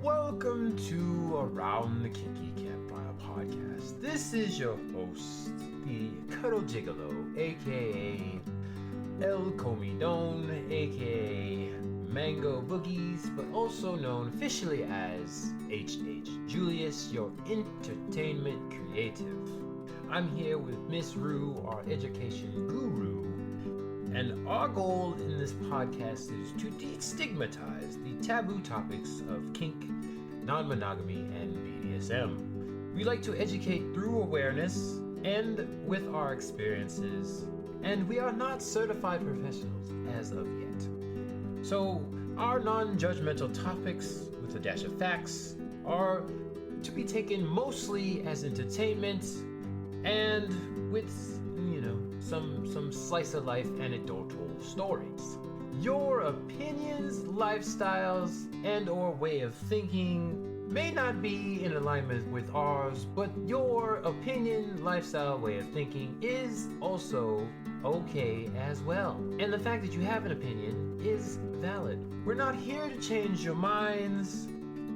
Welcome to Around the Kinky Campfire podcast. This is your host, the Cuddle Gigolo, aka El Comidon, aka Mango Boogies, but also known officially as H.H. Julius, your entertainment creative. I'm here with Miss Rue, our education guru, and our goal in this podcast is to destigmatize the taboo topics of kink, non-monogamy, and BDSM. We like to educate through awareness and with our experiences, and we are not certified professionals as of yet. So our non-judgmental topics, with a dash of facts, are to be taken mostly as entertainment and with, some slice of life anecdotal stories. Your opinions, lifestyles, and or way of thinking may not be in alignment with ours, but your opinion, lifestyle, way of thinking is also okay as well. And the fact that you have an opinion is valid. We're not here to change your minds.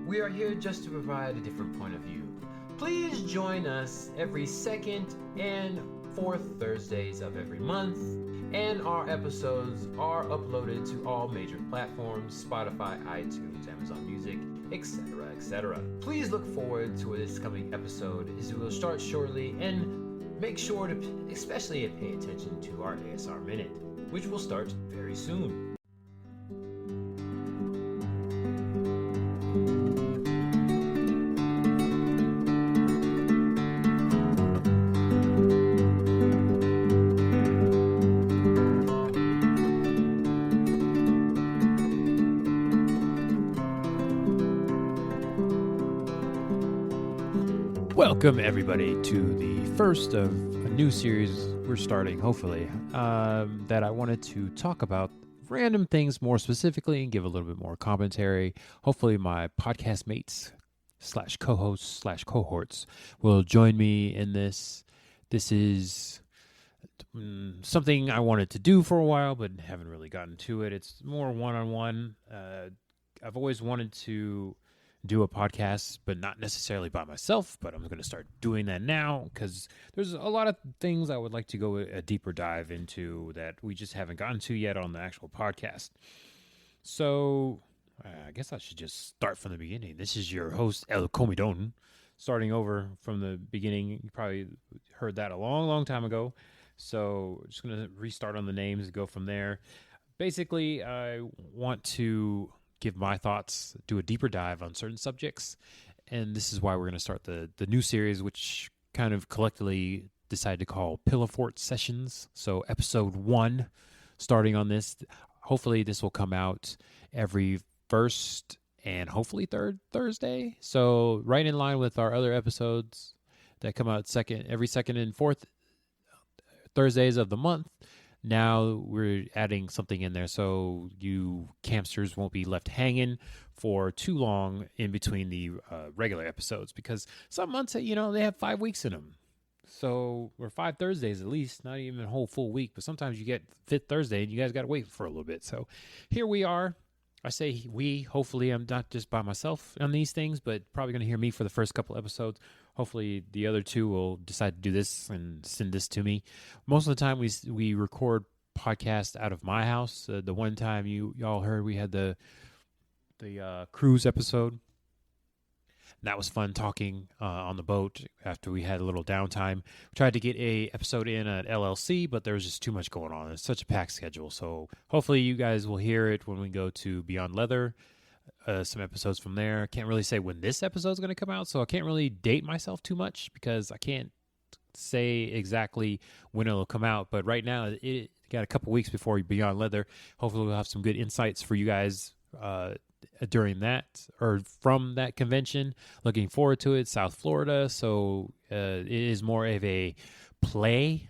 We are here just to provide a different point of view. Please join us every second and fourth Thursdays of every month, and our episodes are uploaded to all major platforms: Spotify, iTunes, Amazon Music, etc., etc. Please look forward to this coming episode, as we will start shortly, and make sure to especially pay attention to our ASR Minute, which will start very soon. Welcome everybody to the first of a new series we're starting, hopefully, that I wanted to talk about random things more specifically and give a little bit more commentary. Hopefully my podcast mates / co-hosts / cohorts will join me in this. This is something I wanted to do for a while, but haven't really gotten to it. It's more one-on-one. I've always wanted to do a podcast, but not necessarily by myself, but I'm going to start doing that now because there's a lot of things I would like to go a deeper dive into that we just haven't gotten to yet on the actual podcast. So I guess I should just start from the beginning. This is your host, El Comidon, starting over from the beginning. You probably heard that a long, long time ago. So just going to restart on the names and go from there. Basically, I want to give my thoughts, do a deeper dive on certain subjects, and this is why we're going to start the new series, which kind of collectively decided to call Pillow Fort Sessions. So episode 1, starting on this. Hopefully this will come out every first and hopefully third Thursday. So right in line with our other episodes that come out every second and fourth Thursdays of the month. Now we're adding something in there so you campsters won't be left hanging for too long in between the regular episodes, because some months, they have 5 weeks in them. So, or 5 Thursdays at least, not even a whole full week, but sometimes you get 5th Thursday and you guys got to wait for a little bit. So here we are. I say we, hopefully I'm not just by myself on these things, but probably going to hear me for the first couple episodes. Hopefully the other two will decide to do this and send this to me. Most of the time we record podcasts out of my house. The one time y'all heard we had the cruise episode. That was fun talking on the boat after we had a little downtime. We tried to get a episode in at LLC, but there was just too much going on. It's such a packed schedule. So hopefully you guys will hear it when we go to Beyond Leather. Some episodes from there. I can't really say when this episode is going to come out, so I can't really date myself too much because I can't say exactly when it'll come out. But right now, it got a couple weeks before Beyond Leather. Hopefully we'll have some good insights for you guys during that or from that convention. Looking forward to it. South Florida, so it is more of a play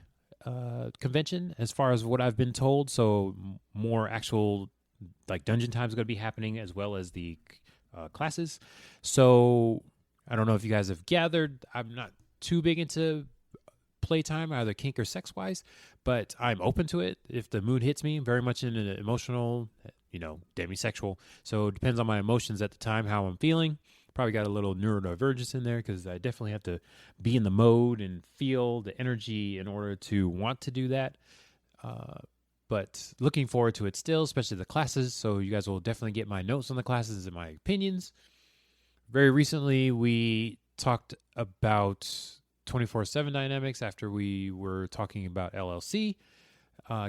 convention as far as what I've been told. So more actual like dungeon time is going to be happening as well as the classes. So I don't know if you guys have gathered. I'm not too big into playtime, either kink or sex wise, but I'm open to it if the mood hits me. Very much in an emotional demisexual. So it depends on my emotions at the time, how I'm feeling. Probably got a little neurodivergence in there because I definitely have to be in the mode and feel the energy in order to want to do that. But looking forward to it still, especially the classes. So you guys will definitely get my notes on the classes and my opinions. Very recently, we talked about 24/7 dynamics after we were talking about LLC.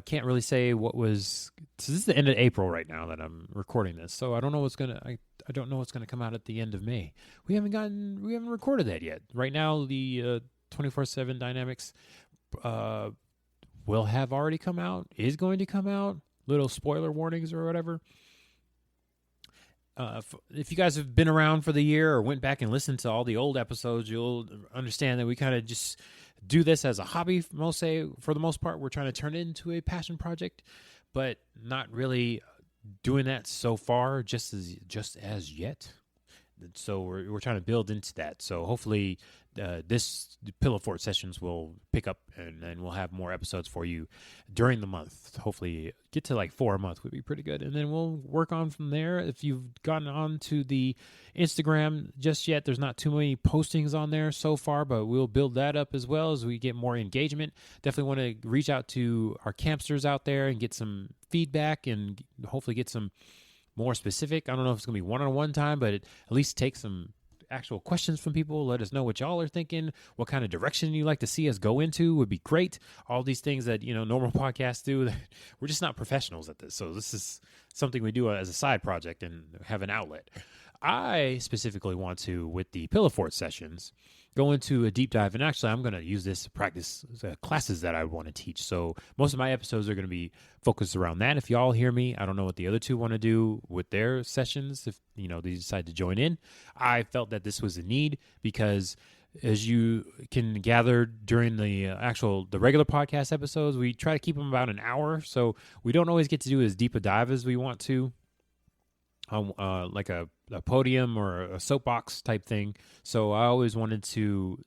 Can't really say what was. So this is the end of April right now that I'm recording this. So I don't know what's gonna. I don't know what's gonna come out at the end of May. We haven't recorded that yet. Right now, the 24/7 dynamics will have already come out. Is going to come out. Little spoiler warnings or whatever. If you guys have been around for the year or went back and listened to all the old episodes, you'll understand that we kind of just do this as a hobby. For the most part, we're trying to turn it into a passion project, but not really doing that so far, just as yet. So we're trying to build into that. So hopefully this Pillow Fort sessions will pick up, and then we'll have more episodes for you during the month. Hopefully get to like 4 a month would be pretty good. And then we'll work on from there. If you've gotten on to the Instagram just yet, there's not too many postings on there so far, but we'll build that up as well as we get more engagement. Definitely want to reach out to our campsters out there and get some feedback and hopefully get some more specific. I don't know if it's going to be one-on-one time, but at least take some actual questions from people. Let us know what y'all are thinking. What kind of direction you like to see us go into would be great. All these things that, normal podcasts do. We're just not professionals at this. So this is something we do as a side project and have an outlet. I specifically want to, with the Pillow Fort sessions, go into a deep dive. And actually, I'm going to use this to practice classes that I want to teach. So most of my episodes are going to be focused around that. If y'all hear me, I don't know what the other two want to do with their sessions. If, they decide to join in, I felt that this was a need because as you can gather during the regular podcast episodes, we try to keep them about an hour. So we don't always get to do as deep a dive as we want to. Like a podium or a soapbox type thing. So I always wanted to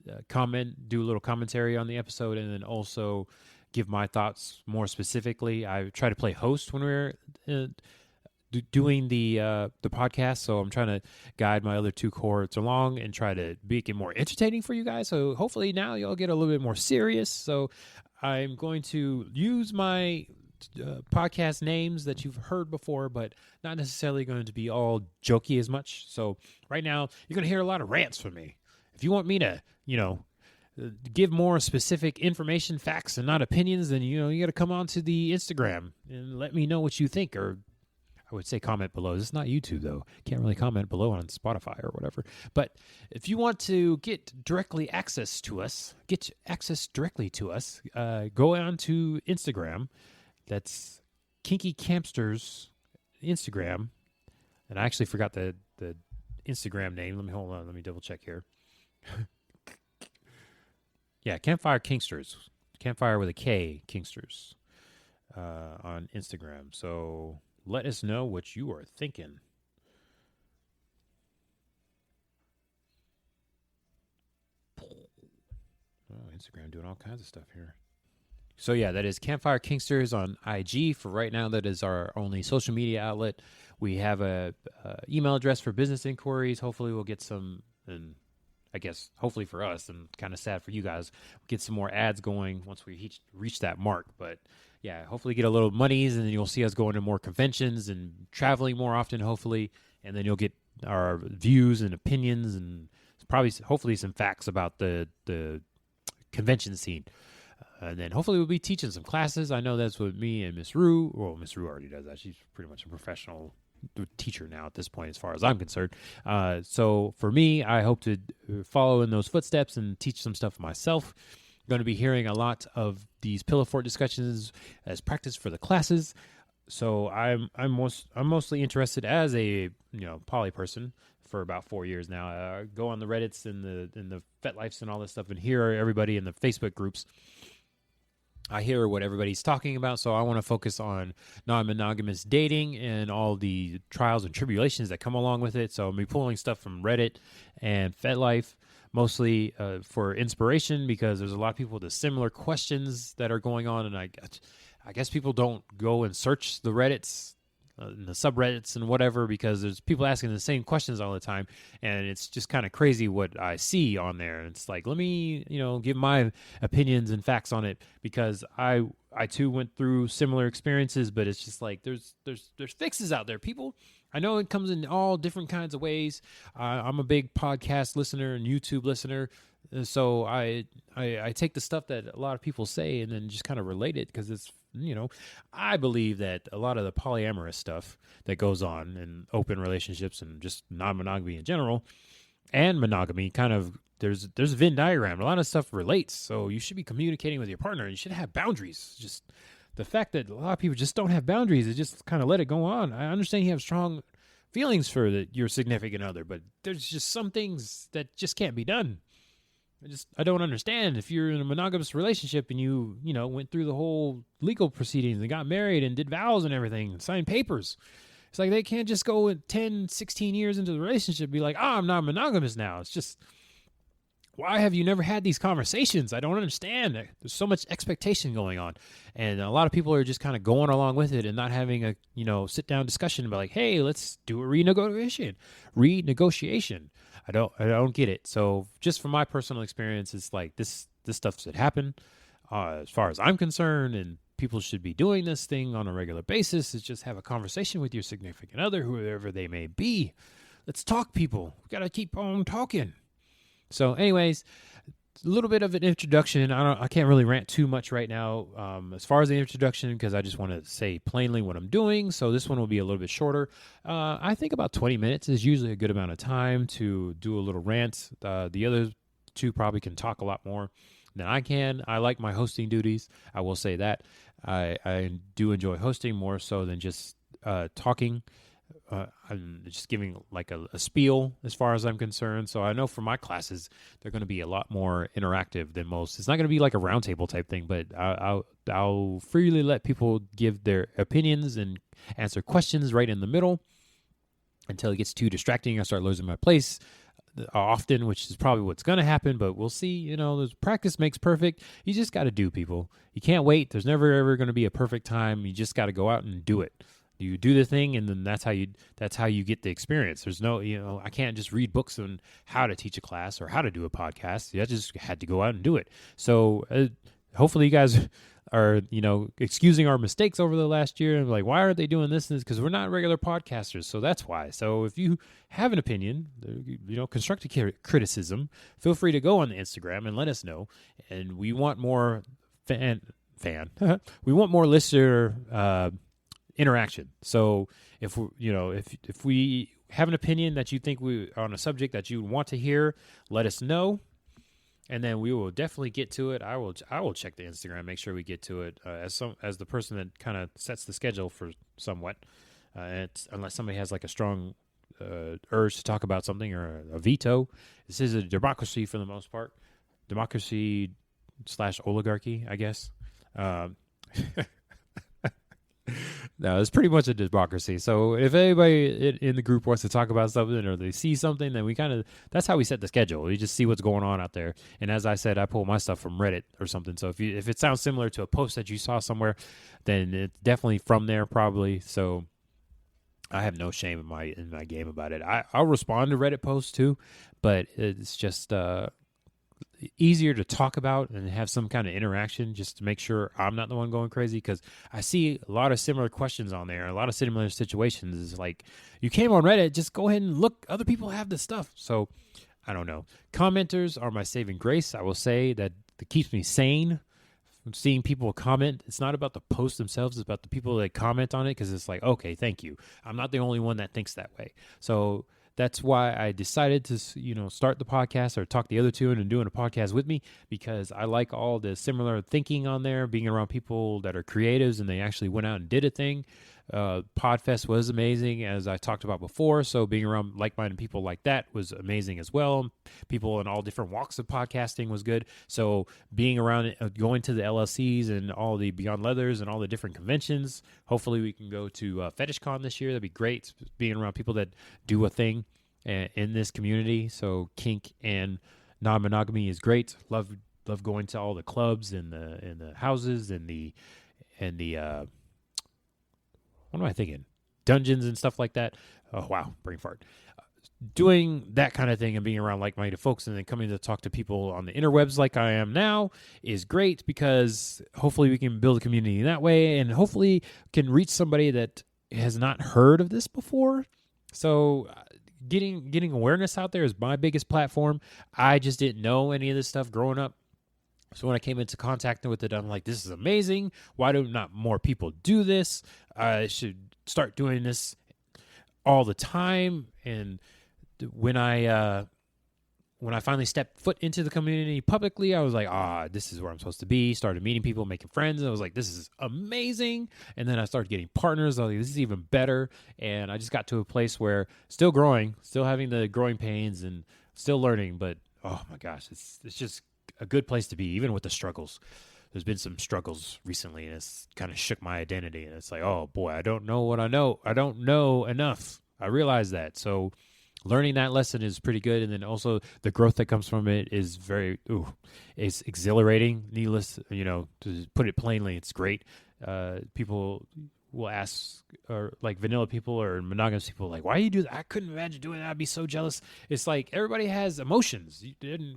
do a little commentary on the episode, and then also give my thoughts more specifically. I try to play host when we're doing the podcast, so I'm trying to guide my other two cohorts along and try to make it more entertaining for you guys. So hopefully now you'll get a little bit more serious. So I'm going to use my podcast names that you've heard before, but not necessarily going to be all jokey as much. So right now you're going to hear a lot of rants from me. If you want me to, give more specific information, facts, and not opinions, then, you got to come on to the Instagram and let me know what you think, or I would say comment below. This is not YouTube, though. Can't really comment below on Spotify or whatever. But if you want to get access directly to us, go on to Instagram. That's Kinky Campsters Instagram. And I actually forgot the Instagram name. Let me double check here. Yeah, Campfire Kinksters. Campfire with a K, Kinksters, on Instagram. So let us know what you are thinking. Oh, Instagram doing all kinds of stuff here. So yeah, that is Campfire Kinksters on IG. For right now, that is our only social media outlet. We have a email address for business inquiries. Hopefully we'll get some, and I guess hopefully for us, and kind of sad for you guys, we'll get some more ads going once we reach that mark. But yeah, hopefully get a little monies, and then you'll see us going to more conventions and traveling more often, hopefully. And then you'll get our views and opinions and hopefully some facts about the convention scene. And then hopefully we'll be teaching some classes. I know that's what me and Miss Rue, well, Miss Rue already does that. She's pretty much a professional teacher now at this point, as far as I'm concerned. So for me, I hope to follow in those footsteps and teach some stuff myself. I'm going to be hearing a lot of these Pillow Fort discussions as practice for the classes. So I'm mostly interested as a poly person for about 4 years now. I go on the Reddits and the FetLifes and all this stuff and hear everybody in the Facebook groups. I hear what everybody's talking about, so I want to focus on non-monogamous dating and all the trials and tribulations that come along with it. So I'm pulling stuff from Reddit and FetLife, mostly for inspiration, because there's a lot of people with similar questions that are going on, and I guess people don't go and search the Reddits in the subreddits and whatever, because there's people asking the same questions all the time, and it's just kind of crazy what I see on there. It's like, let me, give my opinions and facts on it, because I too went through similar experiences, but it's just like there's fixes out there, people. I know it comes in all different kinds of ways. I'm a big podcast listener and YouTube listener, so I take the stuff that a lot of people say and then just kind of relate it, because it's, I believe that a lot of the polyamorous stuff that goes on in open relationships and just non-monogamy in general and monogamy, kind of, there's a Venn diagram. A lot of stuff relates, so you should be communicating with your partner. You should have boundaries. Just the fact that a lot of people just don't have boundaries, they just kind of let it go on. I understand you have strong feelings for your significant other, but there's just some things that just can't be done. I don't understand. If you're in a monogamous relationship and you went through the whole legal proceedings and got married and did vows and everything and signed papers, it's like they can't just go 10, 16 years into the relationship and be like, I'm not monogamous now. It's just, why have you never had these conversations? I don't understand. There's so much expectation going on. And a lot of people are just kind of going along with it and not having a, sit-down discussion about like, hey, let's do a renegotiation. I don't get it. So just from my personal experience, it's like this stuff should happen as far as I'm concerned, and people should be doing this thing on a regular basis. Is just have a conversation with your significant other, whoever they may be. Let's talk, people. We got to keep on talking. So anyways, a little bit of an introduction. I can't really rant too much right now as far as the introduction, because I just want to say plainly what I'm doing. So this one will be a little bit shorter. I think about 20 minutes is usually a good amount of time to do a little rant. The other two probably can talk a lot more than I can. I like my hosting duties. I will say that. I do enjoy hosting more so than just talking. I'm just giving like a spiel as far as I'm concerned. So I know for my classes, they're going to be a lot more interactive than most. It's not going to be like a roundtable type thing, but I'll freely let people give their opinions and answer questions right in the middle until it gets too distracting. I start losing my place often, which is probably what's going to happen, but we'll see. There's practice makes perfect. You just got to do, people. You can't wait. There's never ever going to be a perfect time. You just got to go out and do it. You do the thing, and then that's how you get the experience. There's no, I can't just read books on how to teach a class or how to do a podcast. I just had to go out and do it. So hopefully you guys are, excusing our mistakes over the last year and like, why aren't they doing this? Because we're not regular podcasters. So that's why. So if you have an opinion, constructive criticism, feel free to go on the Instagram and let us know. And we want more we want more listener interaction. So if we have an opinion that you think we on a subject that you want to hear, let us know, and then we will definitely get to it. I will check the Instagram, make sure we get to it as the person that kind of sets the schedule for somewhat. Unless somebody has like a strong urge to talk about something or a veto. This is a democracy for the most part. Democracy / oligarchy, I guess. No, it's pretty much a democracy. So if anybody in the group wants to talk about something or they see something, then that's how we set the schedule. We just see what's going on out there. And as I said, I pull my stuff from Reddit or something. So if it sounds similar to a post that you saw somewhere, then it's definitely from there probably. So I have no shame in my game about it. I'll respond to Reddit posts too, but it's just easier to talk about and have some kind of interaction just to make sure I'm not the one going crazy, because I see a lot of similar questions on there, a lot of similar situations. It's like, you came on Reddit, just go ahead and look. Other people have this stuff. So I don't know. Commenters are my saving grace. I will say that it keeps me sane. I'm seeing people comment. It's not about the post themselves. It's about the people that comment on it, because it's like, okay, thank you. I'm not the only one that thinks that way. So that's why I decided to, start the podcast or talk the other two into doing a podcast with me, because I like all the similar thinking on there, being around people that are creatives and they actually went out and did a thing. Podfest was amazing, as I talked about before. So being around like-minded people like that was amazing as well. People in all different walks of podcasting was good. So being around, going to the LLCs and all the Beyond Leathers and all the different conventions. Hopefully we can go to FetishCon this year. That'd be great. Being around people that do a thing in this community. So kink and non-monogamy is great. Love going to all the clubs and the houses and the what am I thinking? dungeons and stuff like that. Oh, wow, brain fart. Doing that kind of thing and being around like-minded folks and then coming to talk to people on the interwebs like I am now is great, because hopefully we can build a community that way, and hopefully can reach somebody that has not heard of this before. So getting awareness out there is my biggest platform. I just didn't know any of this stuff growing up. So when I came into contact with it, I'm like, this is amazing. Why do not more people do this? I should start doing this all the time. And when I finally stepped foot into the community publicly, I was like, this is where I'm supposed to be. Started meeting people, making friends. I was like, this is amazing. And then I started getting partners. I was like, this is even better. And I just got to a place where still growing, still having the growing pains and still learning. But, oh my gosh, it's just a good place to be, even with the struggles. There's been some struggles recently, and it's kind of shook my identity. And it's like, oh boy, I don't know what I know. I don't know enough. I realize that. So learning that lesson is pretty good. And then also the growth that comes from it is it's exhilarating. Needless, to put it plainly, it's great. People will ask, or like vanilla people or monogamous people, like, why do you do that? I couldn't imagine doing that. I'd be so jealous. It's like, everybody has emotions.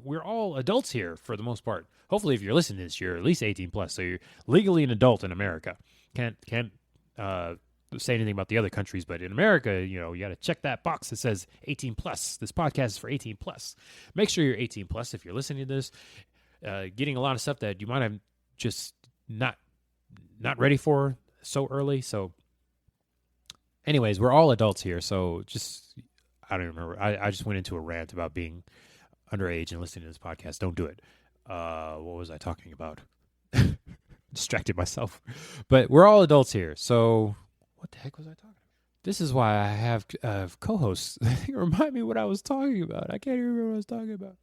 We're all adults here for the most part. Hopefully, if you're listening to this, you're at least 18 plus. So you're legally an adult in America. Can't say anything about the other countries, but in America, you got to check that box that says 18 plus. This podcast is for 18 plus. Make sure you're 18 plus if you're listening to this. Getting a lot of stuff that you might have just not ready for so early. So anyways, we're all adults here. So I don't remember. I just went into a rant about being underage and listening to this podcast. Don't do it. What was I talking about? Distracted myself. But we're all adults here. So what the heck was I talking about? This is why I have co-hosts. Remind me what I was talking about. I can't even remember what I was talking about.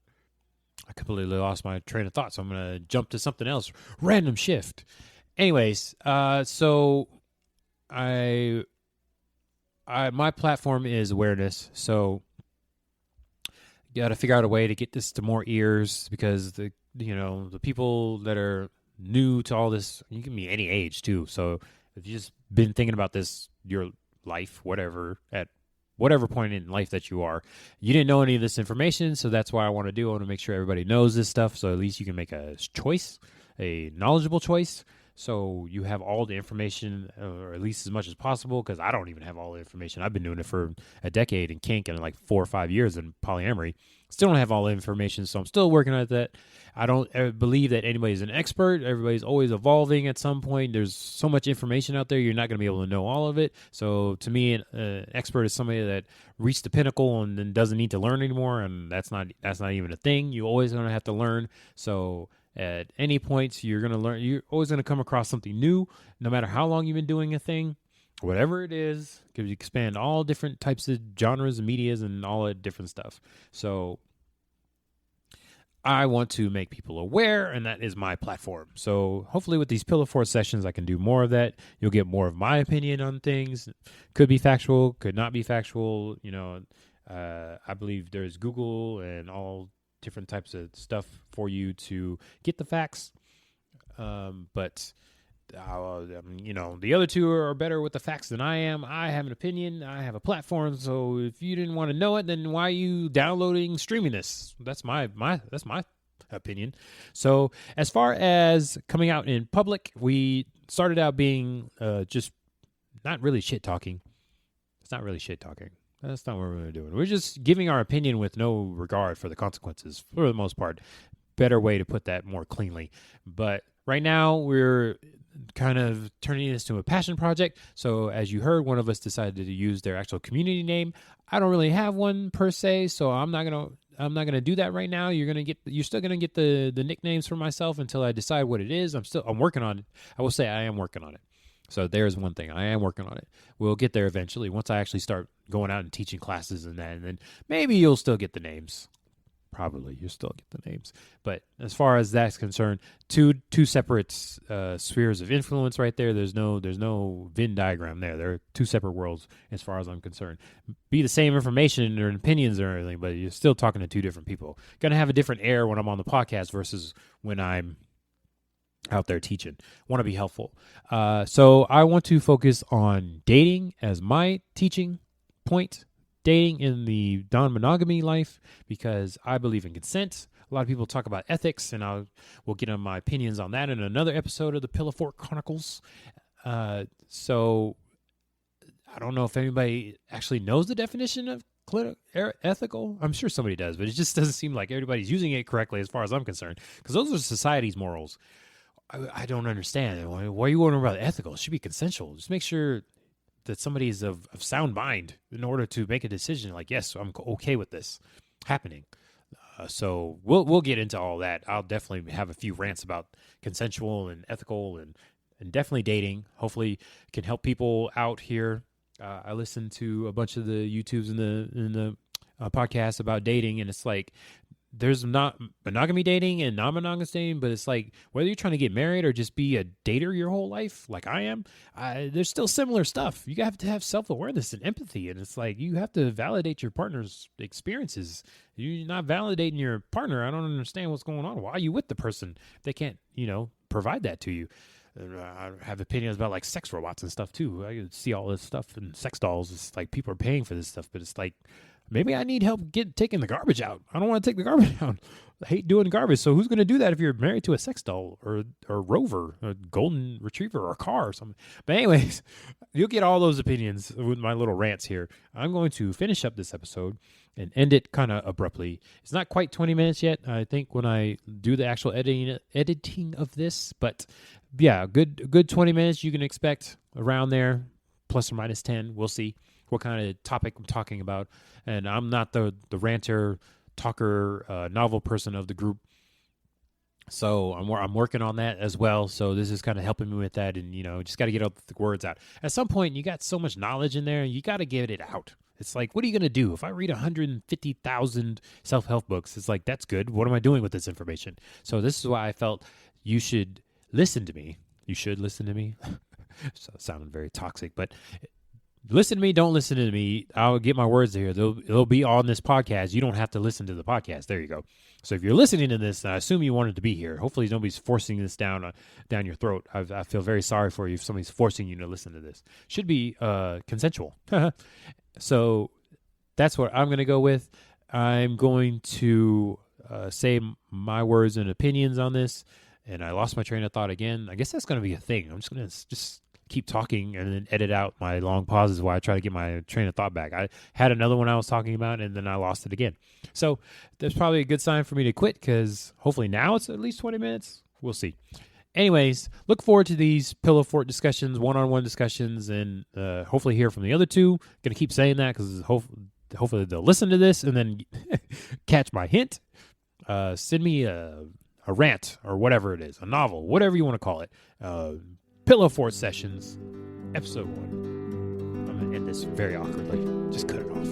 I completely lost my train of thought, so I'm going to jump to something else. Random shift. Anyways, so my platform is awareness. So you got to figure out a way to get this to more ears, because the people that are new to all this, you can be any age too. So if you've just been thinking about this your life, at whatever point in life that you are, you didn't know any of this information. So that's why I want to make sure everybody knows this stuff. So at least you can make a choice, a knowledgeable choice. So you have all the information, or at least as much as possible, because I don't even have all the information. I've been doing it for a decade in kink and like 4 or 5 years in polyamory. Still don't have all the information, so I'm still working at that. I don't believe that anybody's an expert. Everybody's always evolving at some point. There's so much information out there, you're not going to be able to know all of it. So to me, an expert is somebody that reached the pinnacle and then doesn't need to learn anymore, and that's not even a thing. You're always going to have to learn. So at any point, you're going to learn. You're always going to come across something new, no matter how long you've been doing a thing, whatever it is, because you expand all different types of genres and medias and all that different stuff. So I want to make people aware, and that is my platform. So hopefully with these Pillar Fort sessions, I can do more of that. You'll get more of my opinion on things. Could be factual, could not be factual. I believe there's Google and all different types of stuff for you to get the facts. But the other two are better with the facts than I am. I have an opinion. I have a platform. So if you didn't want to know it, then why are you downloading, streaming this? That's my opinion. So as far as coming out in public, we started out being just not really shit talking. It's not really shit talking. That's not what we're going to do. We're just giving our opinion with no regard for the consequences, for the most part. Better way to put that more cleanly. But right now, we're kind of turning this into a passion project. So as you heard, one of us decided to use their actual community name. I don't really have one per se, so I'm not gonna do that right now. You're still gonna get the nicknames for myself until I decide what it is. I'm working on it. I will say I am working on it. So there's one thing. I am working on it. We'll get there eventually once I actually start going out and teaching classes and that. And then maybe you'll still get the names. Probably you'll still get the names. But as far as that's concerned, two separate spheres of influence right there. There's no Venn diagram there. They're two separate worlds as far as I'm concerned. Be the same information or opinions or anything, but you're still talking to two different people. Going to have a different air when I'm on the podcast versus when I'm out there teaching. Want to be helpful. So I want to focus on dating as my teaching point. Dating in the non-monogamy life, because I believe in consent. A lot of people talk about ethics, and we'll get on my opinions on that in another episode of the Pillow Fort Chronicles. So I don't know if anybody actually knows the definition of ethical. I'm sure somebody does, but it just doesn't seem like everybody's using it correctly as far as I'm concerned, because those are society's morals. I don't understand. Why are you wondering about ethical? It should be consensual. Just make sure that somebody is of sound mind in order to make a decision like, yes, I'm okay with this happening. So we'll get into all that. I'll definitely have a few rants about consensual and ethical and definitely dating. Hopefully it can help people out here. I listen to a bunch of the YouTubes in the podcast about dating, and it's like, there's not monogamy dating and non-monogamous dating, but it's like whether you're trying to get married or just be a dater your whole life, like I am, there's still similar stuff. You have to have self-awareness and empathy, and it's like you have to validate your partner's experiences. You're not validating your partner. I don't understand what's going on. Why are you with the person if they can't, provide that to you? I have opinions about like sex robots and stuff too. I see all this stuff and sex dolls. It's like people are paying for this stuff, but it's like, maybe I need help taking the garbage out. I don't want to take the garbage out. I hate doing garbage. So who's going to do that if you're married to a sex doll or rover, a golden retriever, or a car or something? But anyways, you'll get all those opinions with my little rants here. I'm going to finish up this episode and end it kind of abruptly. It's not quite 20 minutes yet, I think, when I do the actual editing of this. But yeah, good 20 minutes you can expect around there, plus or minus 10. We'll see what kind of topic I'm talking about. And I'm not the ranter, talker, novel person of the group. So I'm working on that as well. So this is kind of helping me with that. And, just got to get all the words out. At some point, you got so much knowledge in there, you got to get it out. It's like, what are you going to do? If I read 150,000 self-help books, it's like, that's good. What am I doing with this information? So this is why I felt you should listen to me. You should listen to me. So it sounded very toxic, but listen to me, don't listen to me. I'll get my words here. They'll be on this podcast. You don't have to listen to the podcast. There you go. So if you're listening to this, I assume you wanted to be here. Hopefully nobody's forcing this down your throat. I feel very sorry for you if somebody's forcing you to listen to this. Should be consensual. So that's what I'm going to go with. I'm going to say my words and opinions on this. And I lost my train of thought again. I guess that's going to be a thing. I'm just going to just keep talking and then edit out my long pauses while I try to get my train of thought back. I had another one I was talking about, and then I lost it again. So that's probably a good sign for me to quit, because hopefully now it's at least 20 minutes. We'll see. Anyways, look forward to these Pillow Fort discussions, one-on-one discussions, and hopefully hear from the other two. Going to keep saying that because hopefully they'll listen to this and then catch my hint. Send me a rant or whatever it is, a novel, whatever you want to call it. Pillow Fort Sessions, episode 1. I'm going to end this very awkwardly. Just cut it off.